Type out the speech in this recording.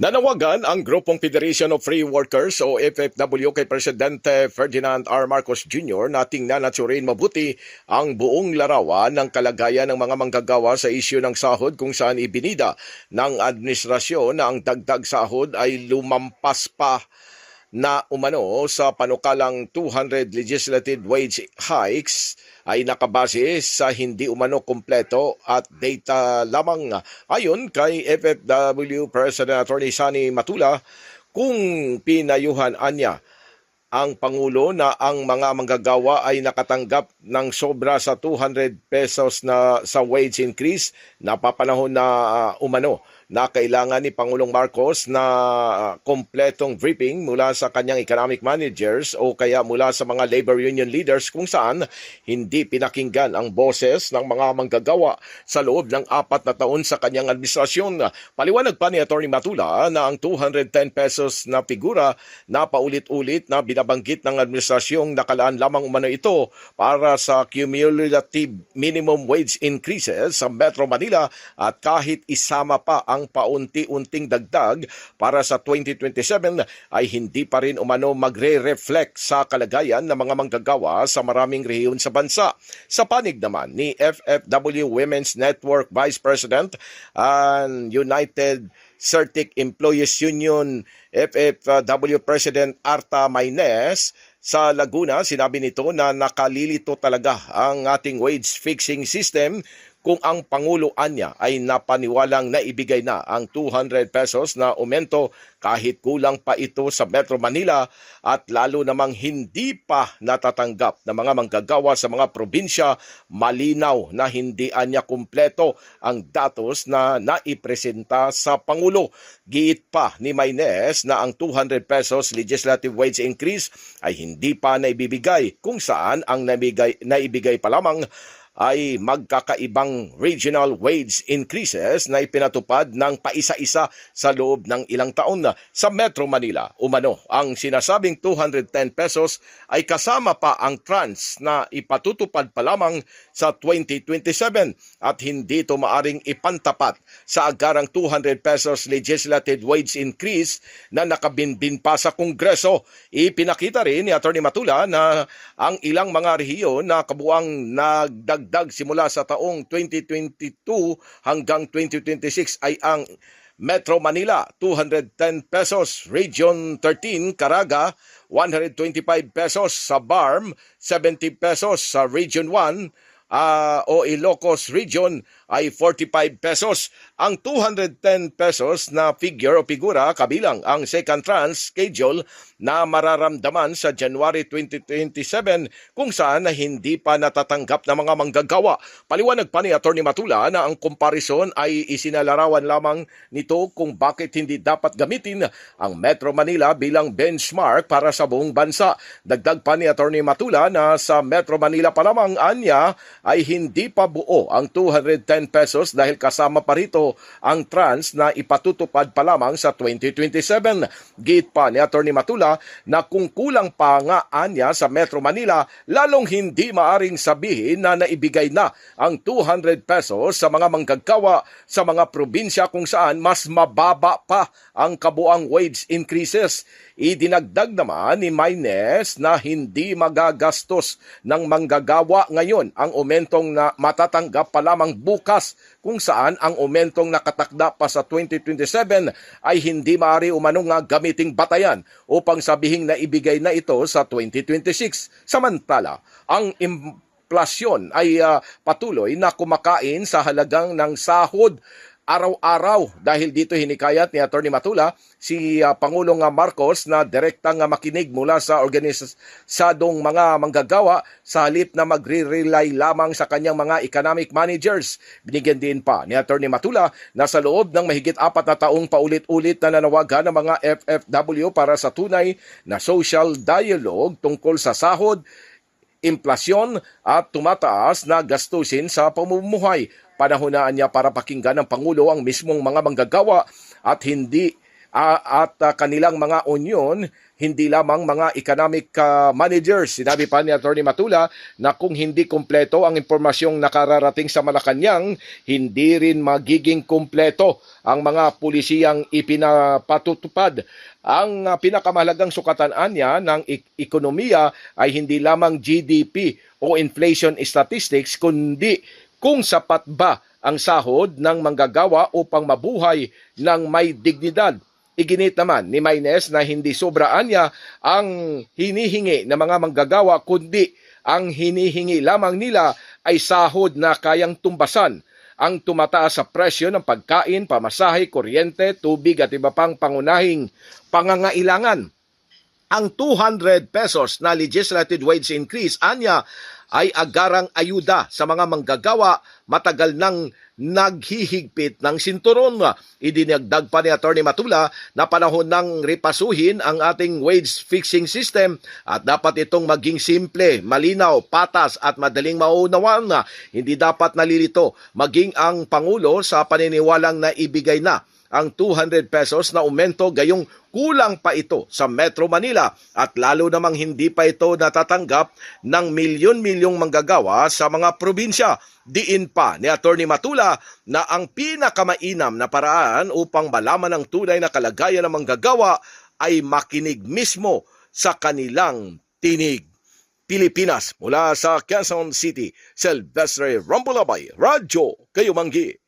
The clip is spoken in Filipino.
Nanawagan ang Grupong Federation of Free Workers o FFW kay Presidente Ferdinand R. Marcos Jr. na tingnan at suriin mabuti ang buong larawan ng kalagayan ng mga manggagawa sa isyu ng sahod kung saan ibinida ng administrasyon na ang dagdag sahod ay lumampas pa na umano sa panukalang 200 legislative wage hikes ay nakabase sa hindi umano kumpleto at data lamang. Ayon kay FFW President Attorney Sani Matula, kung pinayuhan anya ang Pangulo na ang mga manggagawa ay nakatanggap ng sobra sa 200 pesos na sa wage increase, napapanahon na umano na kailangan ni Pangulong Marcos na kompletong briefing mula sa kanyang economic managers o kaya mula sa mga labor union leaders kung saan hindi pinakinggan ang boses ng mga manggagawa sa loob ng 4 na taon sa kanyang administrasyon. Paliwanag pa ni Atty. Matula na ang 210 pesos na figura na paulit-ulit na binabanggit ng administrasyong nakalaan lamang umano ito para sa cumulative minimum wage increases sa Metro Manila at kahit isama pa ang paunti-unting dagdag para sa 2027 ay hindi pa rin umano magre-reflect sa kalagayan ng mga manggagawa sa maraming rehiyon sa bansa. Sa panig naman ni FFW Women's Network Vice President and United Certic Employees Union FFW President Arta Maynes, sa Laguna, sinabi nito na nakalilito talaga ang ating wage fixing system kung ang Pangulo anya ay napaniwalang naibigay na ang 200 pesos na aumento kahit kulang pa ito sa Metro Manila at lalo namang hindi pa natatanggap ng mga manggagawa sa mga probinsya, malinaw na hindi anya kumpleto ang datos na naipresenta sa Pangulo. Giit pa ni Maynes na ang 200 pesos legislative wage increase ay hindi pa naibibigay kung saan ang naibigay pa lamang ay magkakaibang regional wage increases na ipinatupad ng paisa-isa sa loob ng ilang taon na sa Metro Manila. Umano, ang sinasabing 210 pesos ay kasama pa ang trans na ipatutupad pa lamang sa 2027 at hindi ito maaring ipantapat sa agarang 200 pesos legislative wage increase na nakabinbin pa sa Kongreso. Ipinakita rin ni Atty. Matula na ang ilang mga rehiyon na kabuang nagdagdag simula sa taong 2022 hanggang 2026 ay ang Metro Manila, 210 pesos. Region 13, Caraga, 125 pesos. Sa BARM, 70 pesos. Sa Region 1, o Ilocos Region ay 45 pesos. Ang 210 pesos na figure o figura kabilang ang second trans schedule na mararamdaman sa January 2027 kung saan na hindi pa natatanggap ng mga manggagawa. Paliwanag pa ni Atty. Matula na ang komparison ay isinalarawan lamang nito kung bakit hindi dapat gamitin ang Metro Manila bilang benchmark para sa buong bansa. Dagdag pa ni Atty. Matula na sa Metro Manila pa lamang anya ay hindi pa buo ang 210 pesos dahil kasama pa rito ang trans na ipatutupad pa lamang sa 2027. Giit pa ni Atty. Matula na kung kulang pa nga anya sa Metro Manila, lalong hindi maaring sabihin na naibigay na ang 200 pesos sa mga manggagawa sa mga probinsya kung saan mas mababa pa ang kabuang wage increases. Idinagdag naman ni Maynes na hindi magagastos ng manggagawa ngayon ang aumentong na matatanggap pa lamang bukas kung saan ang aumentong nakatakda pa sa 2027 ay hindi maaari umanong nga gamiting batayan upang sabihing na ibigay na ito sa 2026. Samantala, ang inflasyon ay patuloy na kumakain sa halagang ng sahod araw-araw. Dahil dito hinikayat ni Atty. Matula si Pangulong Marcos na direktang makinig mula sa organisadong mga manggagawa sa halip na magre-rely lamang sa kanyang mga economic managers. Binigyan din pa ni Atty. Matula na sa loob ng mahigit 4 na taong paulit-ulit na nanawagan ng mga FFW para sa tunay na social dialogue tungkol sa sahod, inflasyon at tumataas na gastusin sa pamumuhay. Panahonaan niya para pakinggan ng Pangulo ang mismong mga manggagawa at hindi kanilang mga union, hindi lamang mga economic managers. Sinabi pa ni Atty. Matula na kung hindi kumpleto ang impormasyong nakararating sa Malacanang, hindi rin magiging kumpleto ang mga pulisiyang ipinapatutupad. Ang pinakamahalagang sukatan niya ng ekonomiya ay hindi lamang GDP o inflation statistics, kundi kung sapat ba ang sahod ng manggagawa upang mabuhay ng may dignidad. Iginit naman ni Maynes na hindi sobraan niya ang hinihingi ng mga manggagawa, kundi ang hinihingi lamang nila ay sahod na kayang tumbasan ang tumataas sa presyo ng pagkain, pamasahe, kuryente, tubig at iba pang pangunahing pangangailangan. Ang 200 pesos na legislated wage increase anya ay agarang ayuda sa mga manggagawa matagal nang naghihigpit ng sinturon. Idinagdag pa ni Atty. Matula na panahon ng repasuhin ang ating wage fixing system at dapat itong maging simple, malinaw, patas at madaling maunawaan. Hindi dapat nalilito maging ang Pangulo sa paniniwalang na ibigay na ang 200 pesos na aumento gayong kulang pa ito sa Metro Manila at lalo namang hindi pa ito natatanggap ng milyon-milyong manggagawa sa mga probinsya. Diin pa ni Atty. Matula na ang pinakamainam na paraan upang malaman ang tunay na kalagayan ng manggagawa ay makinig mismo sa kanilang tinig. Pilipinas, mula sa Quezon City, Silvestre Rambulabay, Radyo Kayumanggi.